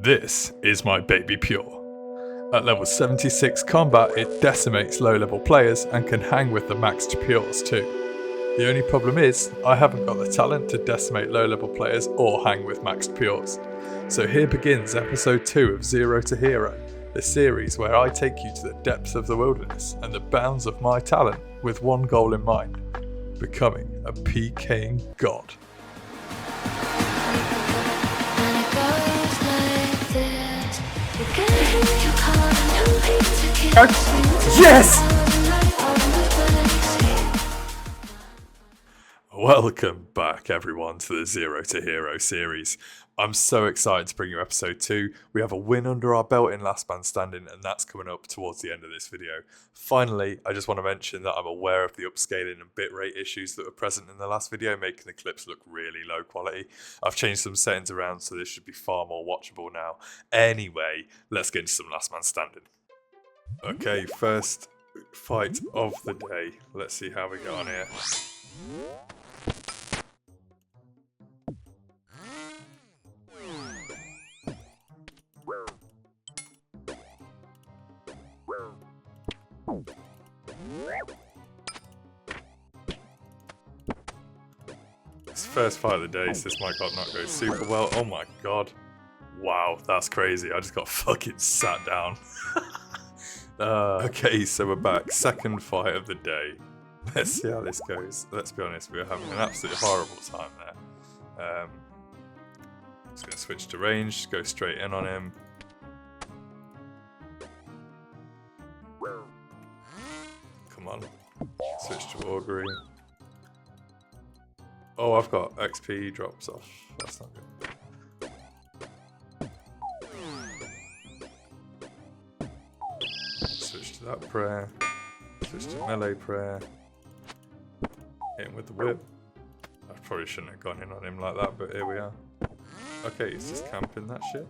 This is my baby Pure. At level 76 combat, it decimates low-level players and can hang with the maxed Pures too. The only problem is, I haven't got the talent to decimate low-level players or hang with maxed Pures. So here begins episode 2 of Zero to Hero, the series where I take you to the depths of the wilderness and the bounds of my talent with one goal in mind: becoming a PKing god. Yes! Welcome back everyone to the Zero to Hero series. I'm so excited to bring you episode 2. We have a win under our belt in Last Man Standing, and that's coming up towards the end of this video. Finally, I just want to mention that I'm aware of the upscaling and bitrate issues that were present in the last video, making the clips look really low quality. I've changed some settings around, so this should be far more watchable now. Anyway, let's get into some Last Man Standing. Okay, first fight of the day. Let's see how we get on here. It's the first fight of the day, so this might not go super well. Oh my god. Wow, that's crazy. I just got fucking sat down. Okay, so we're back. Second fight of the day. Let's see how this goes. Let's be honest, we're having an absolutely horrible time there. Just going to switch to range, go straight in on him. Come on. Switch to augury. Oh, I've got XP drops off. That's not good. Switch to that prayer. Switch to melee prayer. Hit him with the whip. I probably shouldn't have gone in on him like that, but here we are. Okay, he's just camping that shit.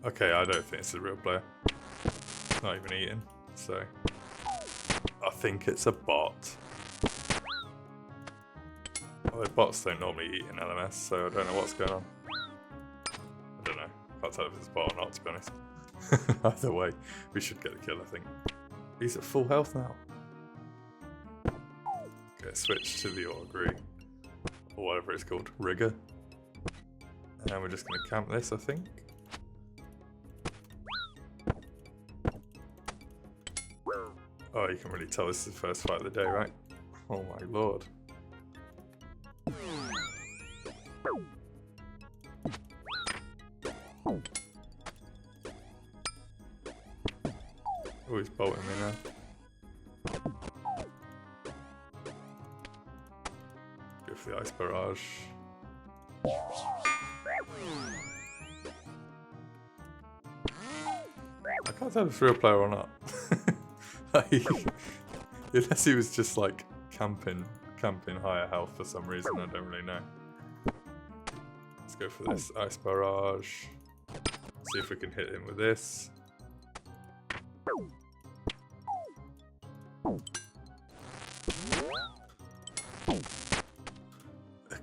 Okay, I don't think it's a real player. Not even eating, so I think it's a bot. Although bots don't normally eat in LMS, so I don't know what's going on. I don't know. Can't tell if it's a bot or not, to be honest. Either way, we should get the kill, I think. He's at full health now. Okay, switch to the augury, or whatever it's called, rigger. And we're just going to camp this, I think. Oh, you can really tell this is the first fight of the day, right? Oh my lord. Oh, he's bolting me now. Go for the ice barrage. I can't tell if it's a real player or not. Unless he was just like camping higher health for some reason, I don't really know. Let's go for this ice barrage. See if we can hit him with this.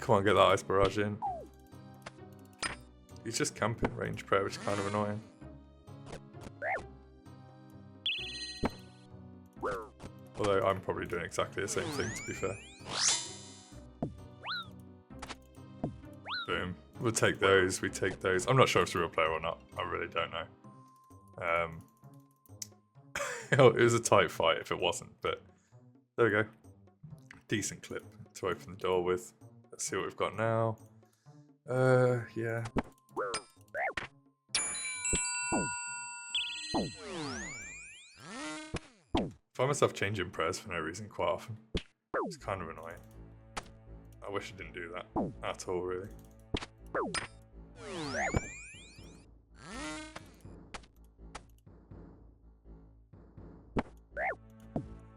Come on, get that ice barrage in. He's just camping range prayer, which is kind of annoying. Although I'm probably doing exactly the same thing, to be fair. Boom. We'll take those, we take those. I'm not sure if it's a real player or not. I really don't know. It was a tight fight if it wasn't, but there we go. Decent clip to open the door with. Let's see what we've got now. Yeah. I find myself changing prayers for no reason quite often. It's kind of annoying. I wish I didn't do that at all, really.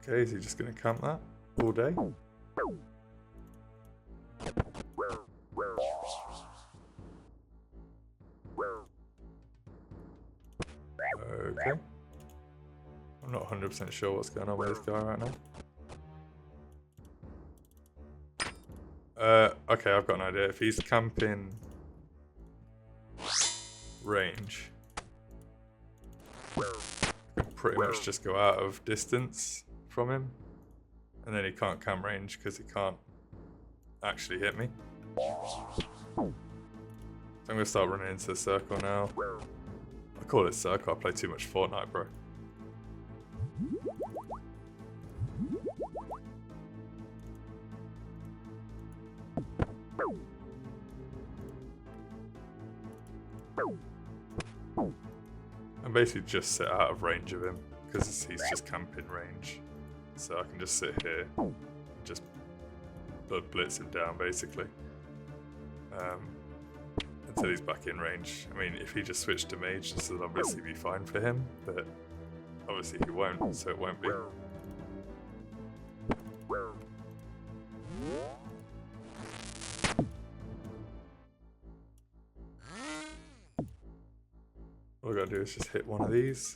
Okay, is he just going to camp that all day? Okay. I'm not 100% sure what's going on with this guy right now. Okay, I've got an idea. If he's camping range, I can pretty much just go out of distance from him. And then he can't camp range because he can't actually hit me. So I'm going to start running into the circle now. I call it circle, I play too much Fortnite, bro. And basically just sit out of range of him because he's just camping range. So I can just sit here and just blitz him down basically until he's back in range. I mean, if he just switched to mage, this will obviously be fine for him, but obviously he won't, so it won't be. All I gotta do is just hit one of these.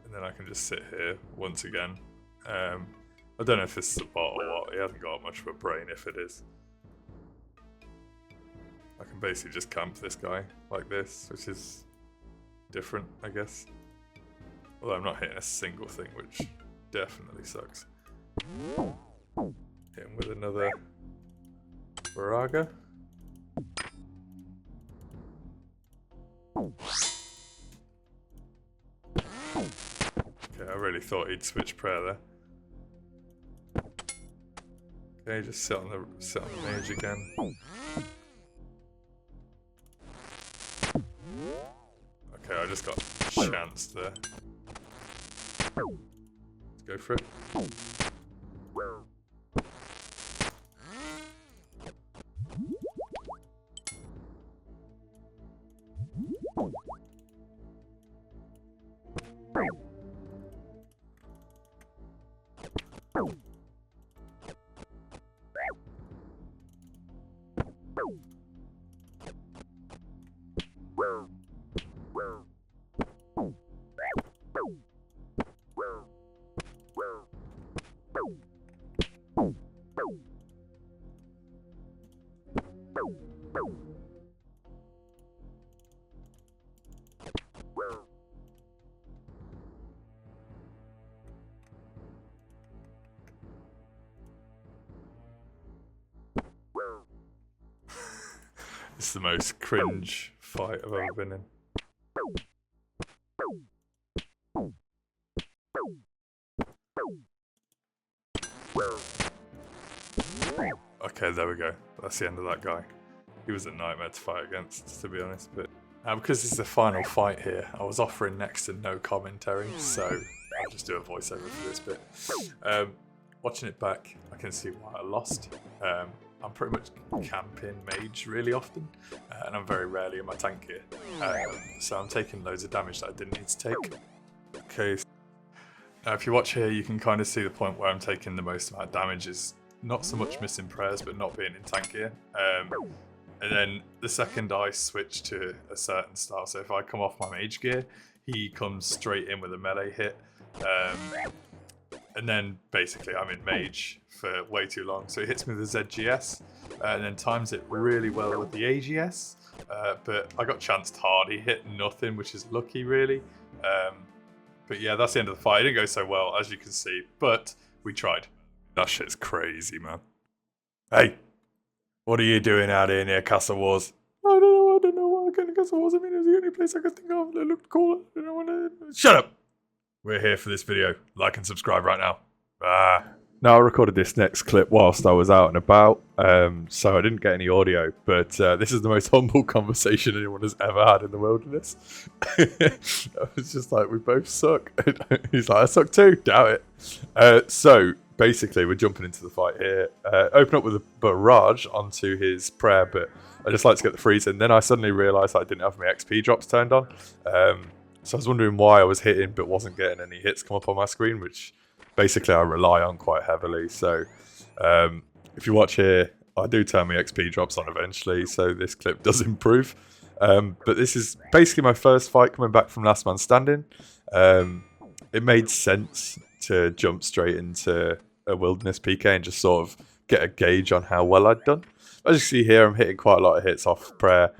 And then I can just sit here once again. I don't know if this is a bot or what. He hasn't got much of a brain if it is. I can basically just camp this guy like this, which is different, I guess. Although I'm not hitting a single thing, which definitely sucks. Hit him with another Baraga. Okay, I really thought he'd switch prayer there. Okay, just sit on the mage again. Okay, I just got chanced there. Let's go for it. It's the most cringe fight I've ever been in. Okay, there we go. That's the end of that guy. He was a nightmare to fight against, to be honest. But because this is the final fight here, I was offering next to no commentary, so I'll just do a voiceover for this bit. Watching it back, I can see why I lost. I'm pretty much camping mage really often, and I'm very rarely in my tank gear. So I'm taking loads of damage that I didn't need to take. Okay, now if you watch here, you can kind of see the point where I'm taking the most amount of damage is not so much missing prayers, but not being in tank gear. And then the second I switch to a certain style, so if I come off my mage gear, he comes straight in with a melee hit. And then basically I'm in mage for way too long. So he hits me with the ZGS and then times it really well with the AGS. But I got chanced hard. He hit nothing, which is lucky really. But yeah, that's the end of the fight. It didn't go so well, as you can see, but we tried. That shit's crazy, man. Hey, what are you doing out here near Castle Wars? I don't know why I came to Castle Wars. I mean, it was the only place I could think of that looked cool. I don't want to... Shut up! We're here for this video. Like and subscribe right now. Now, I recorded this next clip whilst I was out and about, so I didn't get any audio, but this is the most humble conversation anyone has ever had in the wilderness. It's just like, we both suck. He's like, I suck too. Doubt it. So, basically, we're jumping into the fight here. Open up with a barrage onto his prayer, but I just like to get the freeze in. Then I suddenly realised I didn't have my XP drops turned on. So I was wondering why I was hitting but wasn't getting any hits come up on my screen, which basically I rely on quite heavily. So if you watch here, I do turn my XP drops on eventually, so this clip does improve. But this is basically my first fight coming back from Last Man Standing. It made sense to jump straight into a wilderness PK and just sort of get a gauge on how well I'd done. As you see here, I'm hitting quite a lot of hits off prayer,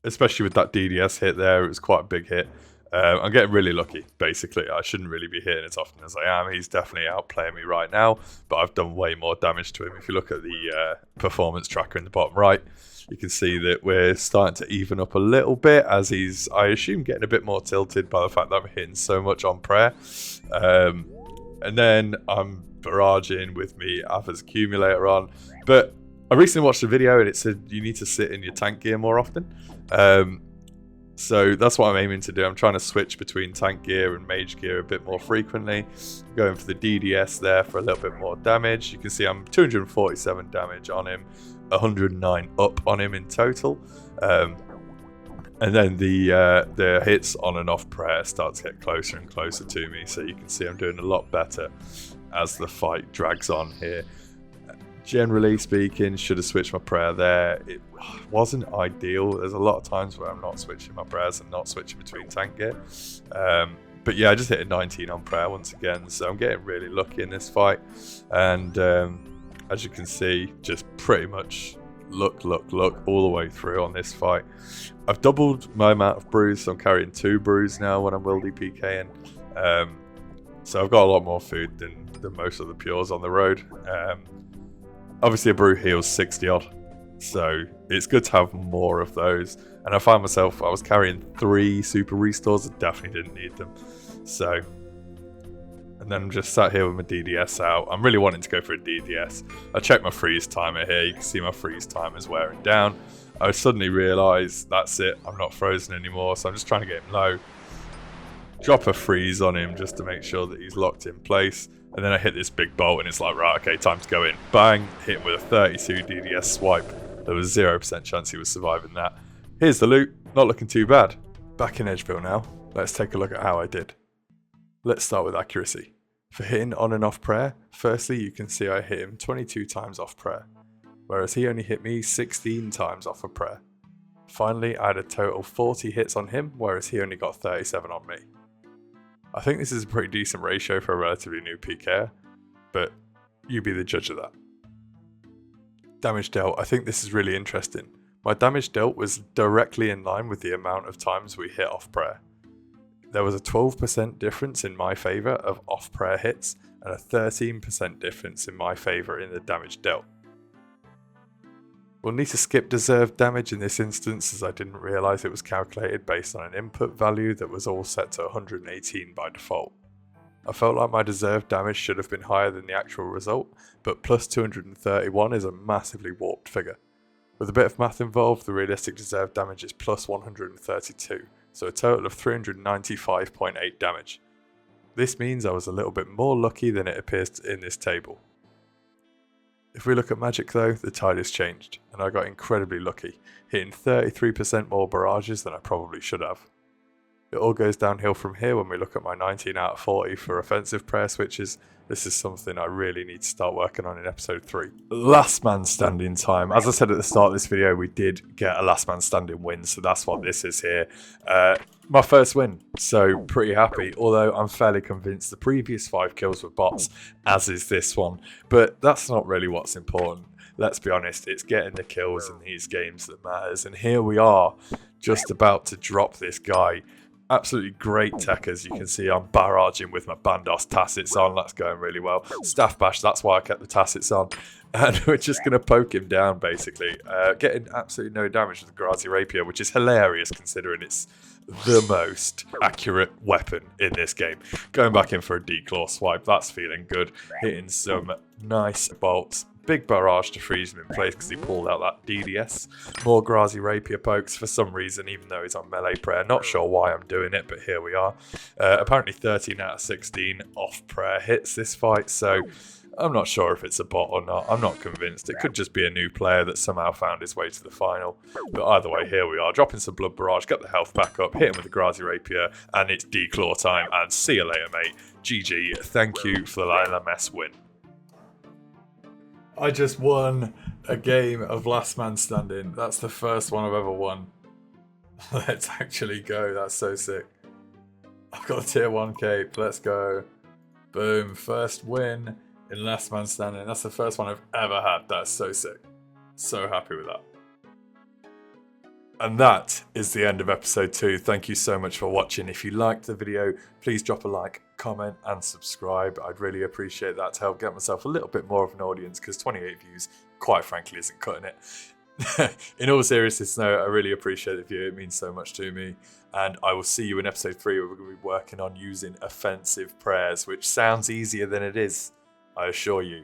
especially with that DDS hit there. It was quite a big hit. I'm getting really lucky, basically. I shouldn't really be hitting as often as I am. He's definitely outplaying me right now, but I've done way more damage to him. If you look at the performance tracker in the bottom right, you can see that we're starting to even up a little bit as he's, I assume, getting a bit more tilted by the fact that I'm hitting so much on prayer. And then I'm barraging with me Ava's accumulator on. But I recently watched a video and it said you need to sit in your tank gear more often. So that's what I'm aiming to do. I'm trying to switch between tank gear and mage gear a bit more frequently. Going for the DDS there for a little bit more damage. You can see I'm 247 damage on him, 109 up on him in total. And then the hits on and off prayer start to get closer and closer to me. So you can see I'm doing a lot better as the fight drags on here. Generally speaking, should have switched my prayer there. It wasn't ideal. There's a lot of times where I'm not switching my prayers and not switching between tank gear. But yeah, I just hit a 19 on prayer once again, so I'm getting really lucky in this fight. And as you can see, just pretty much luck all the way through on this fight. I've doubled my amount of brews, so I'm carrying 2 brews now when I'm wildy PKing. So I've got a lot more food than most of the pures on the road. Obviously a brew heals 60 odd, so it's good to have more of those. And I find myself, I was carrying 3 super restores, I definitely didn't need them. So, and then I'm just sat here with my DDS out. I'm really wanting to go for a DDS. I checked my freeze timer here, you can see my freeze timer is wearing down. I suddenly realised, that's it, I'm not frozen anymore, so I'm just trying to get him low. Drop a freeze on him just to make sure that he's locked in place. And then I hit this big bolt and it's like, right, okay, time to go in. Bang, hit him with a 32 DDS swipe. There was 0% chance he was surviving that. Here's the loot, not looking too bad. Back in Edgeville now, let's take a look at how I did. Let's start with accuracy. For hitting on and off prayer, firstly you can see I hit him 22 times off prayer, whereas he only hit me 16 times off of prayer. Finally, I had a total 40 hits on him, whereas he only got 37 on me. I think this is a pretty decent ratio for a relatively new PKer, but you be the judge of that. Damage dealt, I think this is really interesting. My damage dealt was directly in line with the amount of times we hit off prayer. There was a 12% difference in my favour of off prayer hits and a 13% difference in my favour in the damage dealt. We'll need to skip deserved damage in this instance as I didn't realise it was calculated based on an input value that was all set to 118 by default. I felt like my deserved damage should have been higher than the actual result, but plus 231 is a massively warped figure. With a bit of math involved, the realistic deserved damage is plus 132, so a total of 395.8 damage. This means I was a little bit more lucky than it appears in this table. If we look at magic though, the tide has changed, and I got incredibly lucky, hitting 33% more barrages than I probably should have. It all goes downhill from here when we look at my 19 out of 40 for offensive prayer switches. This is something I really need to start working on in episode 3. Last man standing time. As I said at the start of this video, we did get a last man standing win, so that's what this is here. My first win, so pretty happy, although I'm fairly convinced the previous 5 kills were bots, as is this one. But that's not really what's important. Let's be honest, it's getting the kills in these games that matters. And here we are, just about to drop this guy. Absolutely great tech, as you can see. I'm barraging with my Bandos Tacits on. That's going really well. Staff Bash, that's why I kept the Tacits on. And we're just going to poke him down, basically. Getting absolutely no damage with the Grazi Rapier, which is hilarious considering it's the most accurate weapon in this game. Going back in for a declaw swipe, that's feeling good. Hitting some nice bolts. Big barrage to freeze him in place because he pulled out that DDS. More Grazi Rapier pokes for some reason, even though he's on melee prayer. Not sure why I'm doing it, but here we are. Apparently 13 out of 16 off prayer hits this fight, so I'm not sure if it's a bot or not. I'm not convinced. It could just be a new player that somehow found his way to the final. But either way, here we are. Dropping some blood barrage, get the health back up, hit him with the Grazi Rapier, and it's declaw time. And see you later, mate. GG. Thank you for the LMS win. I just won a game of Last Man Standing. That's the first one I've ever won. Let's actually go. That's so sick. I've got a tier 1 cape. Let's go. Boom, first win in Last Man Standing. That's the first one I've ever had. That's so sick. So happy with that. And that is the end of episode 2. Thank you so much for watching. If you liked the video, please drop a like, comment and subscribe. I'd really appreciate that to help get myself a little bit more of an audience, because 28 views, quite frankly, isn't cutting it. In all seriousness, no, I really appreciate the view. It means so much to me. And I will see you in episode 3, where we're going to be working on using offensive prayers, which sounds easier than it is, I assure you.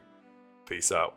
Peace out.